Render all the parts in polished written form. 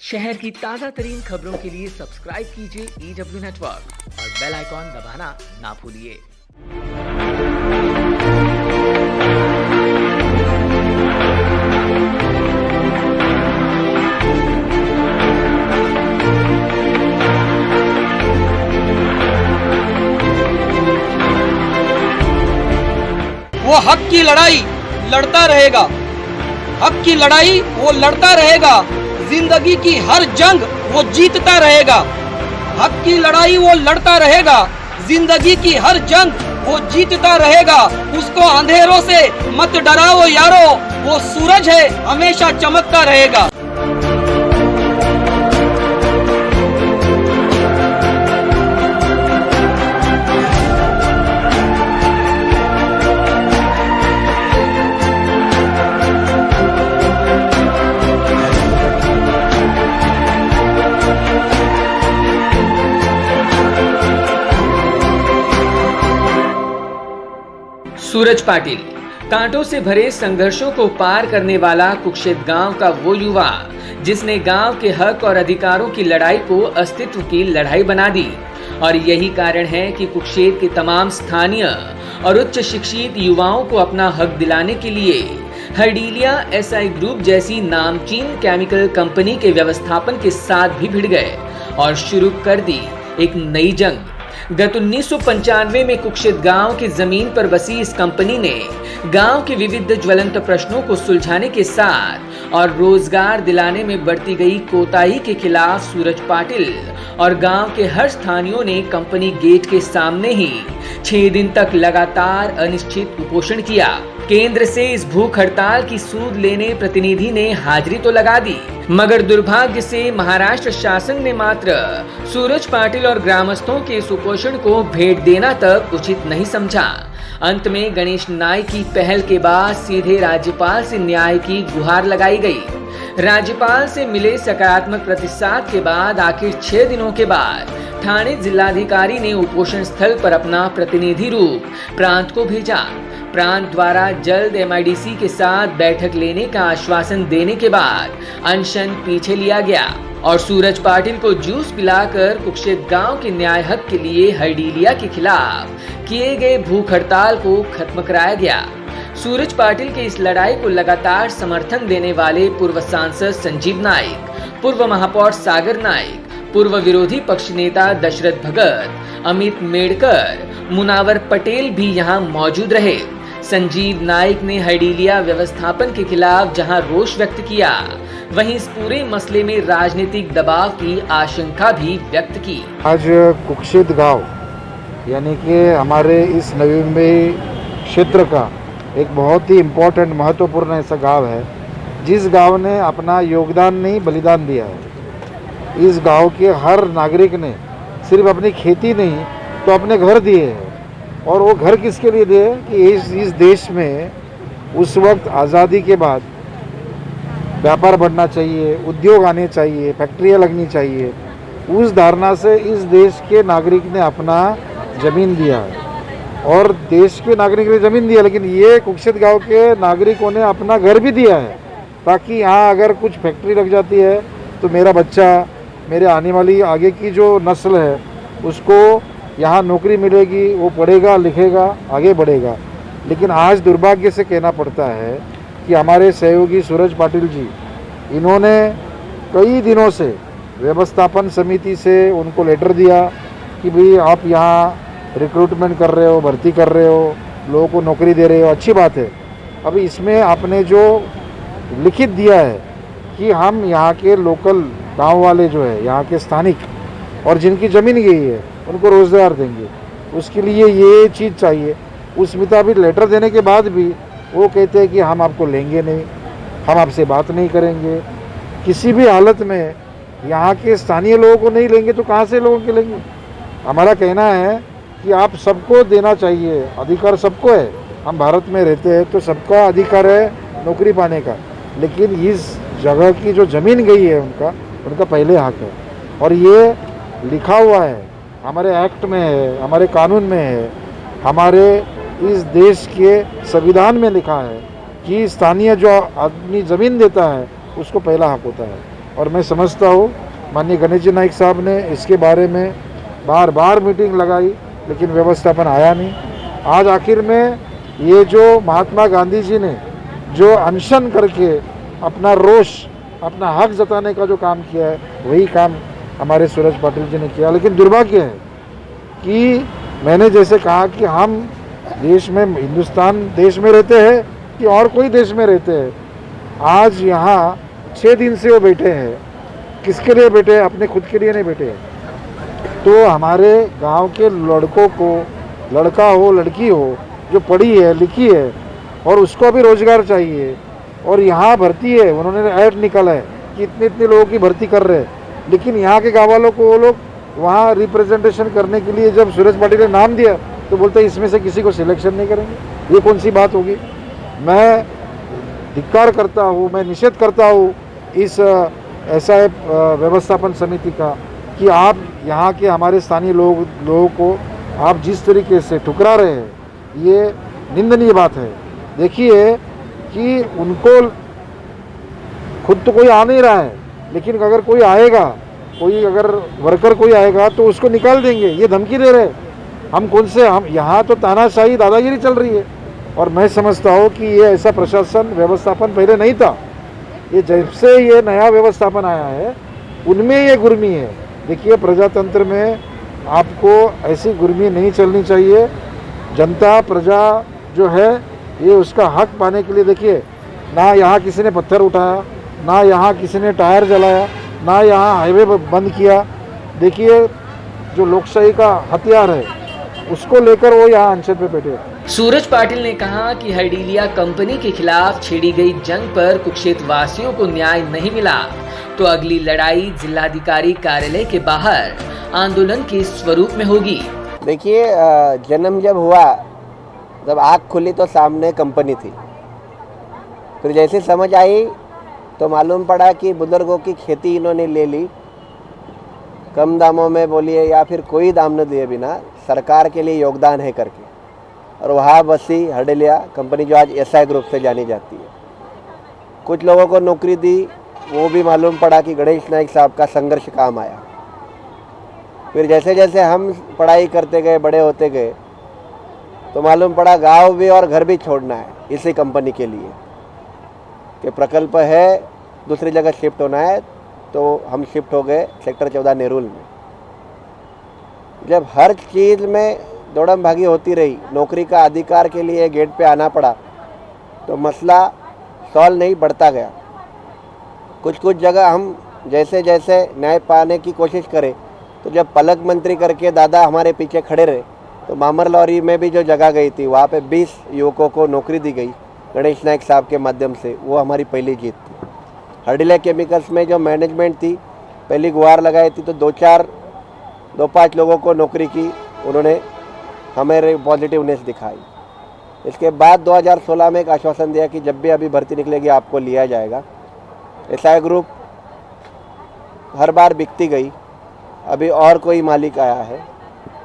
शहर की ताजा तरीन खबरों के लिए सब्सक्राइब कीजिए EW नेटवर्क और बेल आइकॉन दबाना ना भूलिए। वो हक की लड़ाई लड़ता रहेगा, हक की लड़ाई वो लड़ता रहेगा, जिंदगी की हर जंग वो जीतता रहेगा। हक की लड़ाई वो लड़ता रहेगा, जिंदगी की हर जंग वो जीतता रहेगा। उसको अंधेरों से मत डराओ यारो, वो सूरज है हमेशा चमकता रहेगा। सूरज पाटिल, कांटों से भरे संघर्षों को पार करने वाला कुक्षेत गांव का वो युवा जिसने गांव के हक और अधिकारों की लड़ाई को अस्तित्व की लड़ाई बना दी। और यही कारण है कि कुक्षेत के तमाम स्थानीय और उच्च शिक्षित युवाओं को अपना हक दिलाने के लिए हरडीलिया SI ग्रुप जैसी नामचीन केमिकल कंपनी के व्यवस्थापन के साथ भी भिड़ गए और शुरू कर दी एक नई जंग। गत 1995 में कुक्षेत गांव की जमीन पर बसी इस कंपनी ने गांव के विविध ज्वलंत प्रश्नों को सुलझाने के साथ और रोजगार दिलाने में बरती गई कोताही के खिलाफ सूरज पाटिल और गांव के हर स्थानियों ने कंपनी गेट के सामने ही 6 दिन तक लगातार अनिश्चित कुपोषण किया। केंद्र से इस भूख हड़ताल की सूद लेने प्रतिनिधि ने हाजिरी तो लगा दी, मगर दुर्भाग्य से महाराष्ट्र शासन ने मात्र सूरज पाटिल और ग्रामस्थों के सुपोषण को भेंट देना तक उचित नहीं समझा। अंत में गणेश नाइक की पहल के बाद सीधे राज्यपाल से न्याय की गुहार लगाई गई। राज्यपाल से मिले सकारात्मक प्रतिसाद के बाद आखिर 6 दिनों के बाद ठाणे जिलाधिकारी ने उपोषण स्थल पर अपना प्रतिनिधि रूप प्रांत को भेजा। प्रांत द्वारा जल्द MIDC के साथ बैठक लेने का आश्वासन देने के बाद अनशन पीछे लिया गया और सूरज पाटिल को जूस पिलाकर कुक्षेत गांव के न्याय हक के लिए हरडीलिया के खिलाफ किए गए भूख हड़ताल को खत्म कराया गया। सूरज पाटिल के इस लड़ाई को लगातार समर्थन देने वाले पूर्व सांसद संजीव नाइक, पूर्व महापौर सागर नाइक, पूर्व विरोधी पक्ष नेता दशरथ भगत, अमित मेडकर, मुनावर पटेल भी यहाँ मौजूद रहे। संजीव नाइक ने हरडीलिया व्यवस्थापन के खिलाफ जहां रोष व्यक्त किया, वहीं इस पूरे मसले में राजनीतिक दबाव की आशंका भी व्यक्त की। आज कुक्षेत गांव यानी कि हमारे इस नवी मुंबई क्षेत्र का एक बहुत ही इम्पोर्टेंट महत्वपूर्ण ऐसा गांव है जिस गांव ने अपना योगदान नहीं बलिदान दिया है। इस गांव के हर नागरिक ने सिर्फ अपनी खेती नहीं तो अपने घर दिए हैं। और वो घर किसके लिए दिए कि इस देश में उस वक्त आज़ादी के बाद व्यापार बढ़ना चाहिए, उद्योग आने चाहिए, फैक्ट्रियाँ लगनी चाहिए। उस धारणा से इस देश के नागरिक ने अपना ज़मीन दिया है और देश के नागरिक ने ज़मीन दिया, लेकिन ये कुक्षेत गांव के नागरिकों ने अपना घर भी दिया है ताकि यहाँ अगर कुछ फैक्ट्री लग जाती है तो मेरा बच्चा, मेरे आने वाली आगे की जो नस्ल है उसको यहाँ नौकरी मिलेगी, वो पढ़ेगा लिखेगा आगे बढ़ेगा। लेकिन आज दुर्भाग्य से कहना पड़ता है कि हमारे सहयोगी सूरज पाटिल जी, इन्होंने कई दिनों से व्यवस्थापन समिति से उनको लेटर दिया कि भाई आप यहाँ रिक्रूटमेंट कर रहे हो, भर्ती कर रहे हो, लोगों को नौकरी दे रहे हो, अच्छी बात है। अभी इसमें आपने जो लिखित दिया है कि हम यहाँ के लोकल गांव वाले जो है, यहाँ के स्थानिक और जिनकी ज़मीन गई है उनको रोज़गार देंगे, उसके लिए ये चीज़ चाहिए। उस मुताबिक लेटर देने के बाद भी वो कहते हैं कि हम आपको लेंगे नहीं, हम आपसे बात नहीं करेंगे। किसी भी हालत में यहाँ के स्थानीय लोगों को नहीं लेंगे तो कहाँ से लोगों के लेंगे। हमारा कहना है कि आप सबको देना चाहिए, अधिकार सबको है। हम भारत में रहते हैं तो सबका अधिकार है नौकरी पाने का, लेकिन इस जगह की जो ज़मीन गई है उनका पहले हक है। और ये लिखा हुआ है, हमारे एक्ट में है, हमारे कानून में है, हमारे इस देश के संविधान में लिखा है कि स्थानीय जो आदमी ज़मीन देता है उसको पहला हक होता है। और मैं समझता हूँ माननीय गणेश जी नाइक साहब ने इसके बारे में बार बार मीटिंग लगाई, लेकिन व्यवस्थापन आया नहीं। आज आखिर में ये जो महात्मा गांधी जी ने जो अनशन करके अपना रोष, अपना हक जताने का जो काम किया है, वही काम हमारे सूरज पाटिल जी ने किया। लेकिन दुर्भाग्य है कि मैंने जैसे कहा कि हम देश में, हिंदुस्तान देश में रहते हैं कि और कोई देश में रहते हैं, आज यहाँ 6 दिन से वो बैठे हैं। किसके लिए बैठे हैं? अपने खुद के लिए नहीं बैठे हैं। तो हमारे गांव के लड़कों को, लड़का हो लड़की हो, जो पढ़ी है लिखी है और उसको भी रोजगार चाहिए, और यहाँ भर्ती है, उन्होंने ऐड निकाला है कि इतने इतने लोगों की भर्ती कर रहे हैं, लेकिन यहाँ के गाँव वालों को वो लोग वहाँ रिप्रेजेंटेशन करने के लिए जब सूरज पाटिल ने नाम दिया तो बोलते हैं इसमें से किसी को सिलेक्शन नहीं करेंगे। ये कौन सी बात होगी? मैं धिक्कार करता हूँ, मैं निषेध करता हूँ इस ऐसा व्यवस्थापन समिति का कि आप यहाँ के हमारे स्थानीय लोगों को आप जिस तरीके से ठुकरा रहे हैं, ये निंदनीय बात है। देखिए कि उनको खुद तो कोई आ नहीं रहा है, लेकिन अगर कोई आएगा, कोई अगर वर्कर कोई आएगा तो उसको निकाल देंगे, ये धमकी दे रहे। हम कौन से, हम यहाँ तो तानाशाही दादागिरी चल रही है। और मैं समझता हूँ कि ये ऐसा प्रशासन व्यवस्थापन पहले नहीं था। ये जब से ये नया व्यवस्थापन आया है उनमें ये गुर्मी है। देखिए प्रजातंत्र में आपको ऐसी गुर्मी नहीं चलनी चाहिए। जनता प्रजा जो है ये उसका हक पाने के लिए, देखिए ना यहाँ किसी ने पत्थर उठाया, ना यहाँ किसी ने टायर जलाया, ना यहाँ हाईवे बंद किया। देखिए जो लोकशाही का हथियार है उसको लेकर वो यहाँ अनशन पे बैठे। सूरज पाटिल ने कहा कि हरडीलिया कंपनी के खिलाफ छेड़ी गई जंग पर कुक्षेत्र वासियों को न्याय नहीं मिला तो अगली लड़ाई जिलाधिकारी कार्यालय के बाहर आंदोलन के स्वरूप में होगी। देखिए जन्म जब हुआ, जब आँख खुली तो सामने कंपनी थी, फिर जैसे समझ आई तो मालूम पड़ा कि बुजुर्गों की खेती इन्होंने ले ली, कम दामों में बोलिए या फिर कोई दाम न दिए बिना सरकार के लिए योगदान है करके, और वहाँ बसी हरडीलिया कंपनी जो आज एसआई ग्रुप से जानी जाती है। कुछ लोगों को नौकरी दी, वो भी मालूम पड़ा कि गणेश नाइक साहब का संघर्ष काम आया। फिर जैसे जैसे हम पढ़ाई करते गए, बड़े होते गए, तो मालूम पड़ा गांव भी और घर भी छोड़ना है इसी कंपनी के लिए, कि प्रकल्प है दूसरी जगह शिफ्ट होना है। तो हम शिफ्ट हो गए सेक्टर 14 नेरुल में। जब हर चीज़ में दौड़म भागी होती रही, नौकरी का अधिकार के लिए गेट पे आना पड़ा, तो मसला सॉल्व नहीं बढ़ता गया। कुछ कुछ जगह हम जैसे जैसे न्याय पाने की कोशिश करें, तो जब पलक मंत्री करके दादा हमारे पीछे खड़े रहे, तो मामर लॉरी में भी जो जगह गई थी वहाँ पे 20 युवकों को नौकरी दी गई गणेश नाइक साहब के माध्यम से। वो हमारी पहली जीत थी। हरडीलिया केमिकल्स में जो मैनेजमेंट थी, पहली गुहार लगाई थी तो 2-5 लोगों को नौकरी की, उन्होंने हमें पॉजिटिवनेस दिखाई। इसके बाद 2016 में एक आश्वासन दिया कि जब भी अभी भर्ती निकलेगी आपको लिया जाएगा। एसआई ग्रुप हर बार बिकती गई, अभी और कोई मालिक आया है,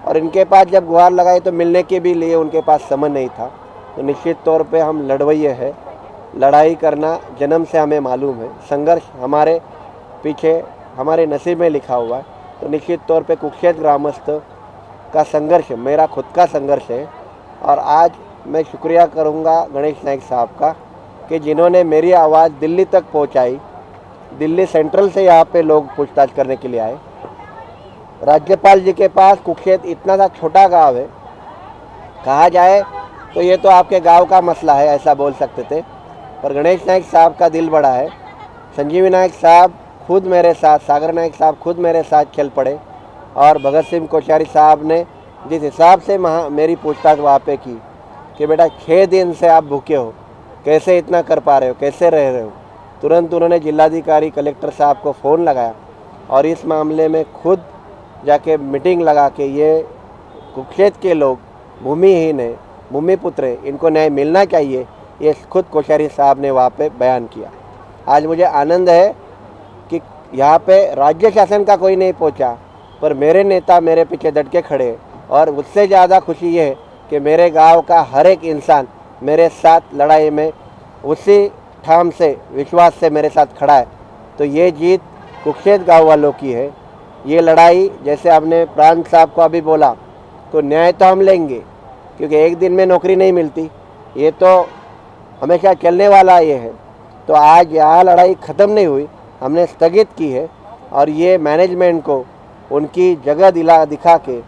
और इनके पास जब गुहार लगाई तो मिलने के भी लिए उनके पास समय नहीं था। तो निश्चित तौर पे हम लड़वैये हैं, लड़ाई करना जन्म से हमें मालूम है, संघर्ष हमारे पीछे हमारे नसीब में लिखा हुआ है। तो निश्चित तौर पे कुक्षेत्र ग्रामस्थ का संघर्ष मेरा खुद का संघर्ष है। और आज मैं शुक्रिया करूंगा गणेश नाइक साहब का कि जिन्होंने मेरी आवाज़ दिल्ली तक पहुंचाई। दिल्ली सेंट्रल से यहाँ पे लोग पूछताछ करने के लिए आए। राज्यपाल जी के पास कुक्षेत्र इतना सा छोटा गांव है, कहा जाए तो ये तो आपके गांव का मसला है ऐसा बोल सकते थे, पर गणेश नाइक साहब का दिल बड़ा है। संजीवी नाइक साहब खुद मेरे साथ, सागर नाइक साहब खुद मेरे साथ चल पड़े, और भगत सिंह कोश्यारी साहब ने जिस हिसाब से मेरी पूछताछ वहाँ पे की कि बेटा 6 दिन से आप भूखे हो, कैसे इतना कर पा रहे हो, कैसे रह रहे हो, तुरंत उन्होंने जिलाधिकारी कलेक्टर साहब को फ़ोन लगाया और इस मामले में खुद जाके मीटिंग लगा के ये कुक्षेत्र के लोग भूमिहीन है, भूमिपुत्र है, इनको न्याय मिलना चाहिए, ये खुद कोश्यारी साहब ने वहाँ पे बयान किया। आज मुझे आनंद है कि यहाँ पे राज्य शासन का कोई नहीं पहुँचा, पर मेरे नेता मेरे पीछे डट के खड़े, और उससे ज़्यादा खुशी ये है कि मेरे गांव का हर एक इंसान मेरे साथ लड़ाई में उसी ठाम से, विश्वास से मेरे साथ खड़ा है। तो ये जीत कुक्षेत्र गांव वालों की है। ये लड़ाई जैसे आपने प्रांत साहब को अभी बोला, तो न्याय तो हम लेंगे, क्योंकि एक दिन में नौकरी नहीं मिलती, ये तो हमेशा चलने वाला ये है। तो आज यहाँ लड़ाई ख़त्म नहीं हुई, हमने स्थगित की है और ये मैनेजमेंट को उनकी जगह दिखा के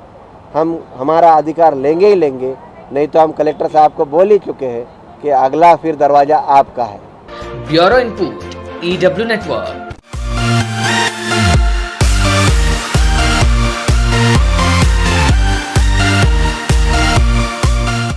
हम हमारा अधिकार लेंगे ही लेंगे, नहीं तो हम कलेक्टर साहब को बोल ही चुके हैं कि अगला फिर दरवाज़ा आपका है। Bureau input, EW network.